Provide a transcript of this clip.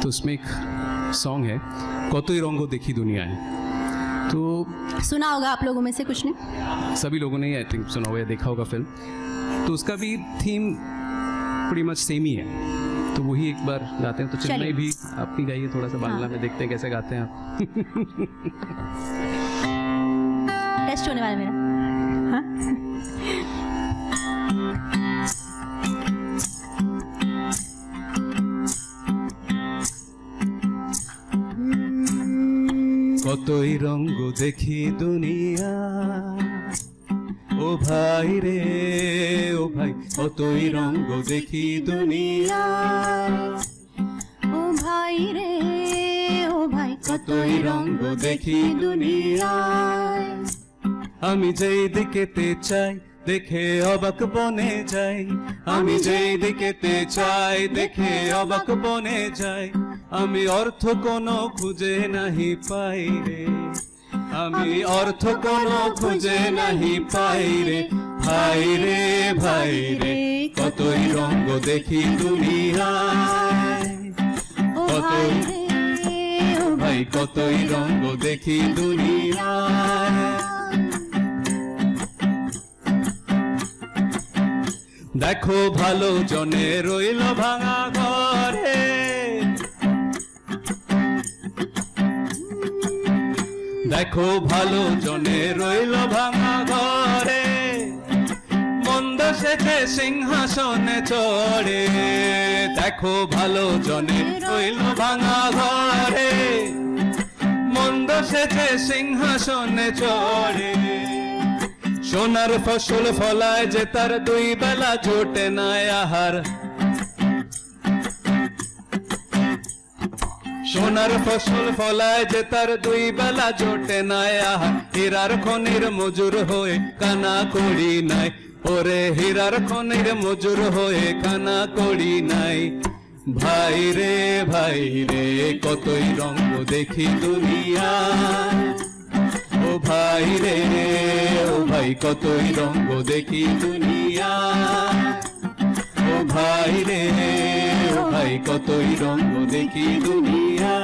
उसमें एक सॉन्ग है कतई रंग देखी दुनियाएं। तो सुना होगा आप लोगों में से कुछ ने? सभी लोगों ने आई थिंक सुना होगा या देखा होगा फिल्म। तो उसका भी थीम प्रीटी मच सेम ही है, तो वही एक बार गाते हैं। तो चिन्मय भी आप भी गाइए थोड़ा सा बांग्ला में, देखते हैं कैसे गाते हैं आप। टेस्ट होने वाला मेरा। हाँ? কতই রঙ্গ দেখি দুনিয়া, ও ভাই রে ও ভাই, কতই রঙ্গ দেখি দুনিয়া, ও ভাই রে ও ভাই, কতই রঙ্গ দেখি দুনিয়া। আমি যেই দিকেতে চাই দেখে অবাক বনে যাই, আমি যেই দিকেতে চাই দেখে অবাক বনে যাই। আমি অর্থ কোনো খুঁজে নাহি পাই রে, আমি অর্থ কোনো খুঁজে নাহি পাই রে। ভাই রে ভাই রে, কতই রঙ্গ দেখি দুনিয়ায়, ও ভাই রে ও ভাই কতই রঙ্গ দেখি দুনিয়ায়। দেখো ভালো জনে রইল ভাঙা ঘরে, দেখো ভালো জনে রইল ভাঙা ঘরে, মন্দ সেজে সিংহাসনে চড়ে। দেখো ভালো জনে রইল ভাঙা ঘরে, মন্দ সেজে সিংহাসনে চড়ে। সোনার ফসল ফলায় যে তার দুই বেলা জোটে না আহার, সোনার ফসল ফলায় যে তার দুই বেলা জোটে না আহার। হীরার খনির মজুর হয়ে কানা করি নাই, ওরে হীরার খনির মজুর হয়ে কানা করি নাই। ভাই রে কতই রঙ্গ দেখি দুনিয়া, ও ভাই রে ও ভাই, কতই রঙ্গ দেখি দুনিয়া। ও ভাই রে ও ভাই, কতই রঙ্গ দেখি দুনিয়া।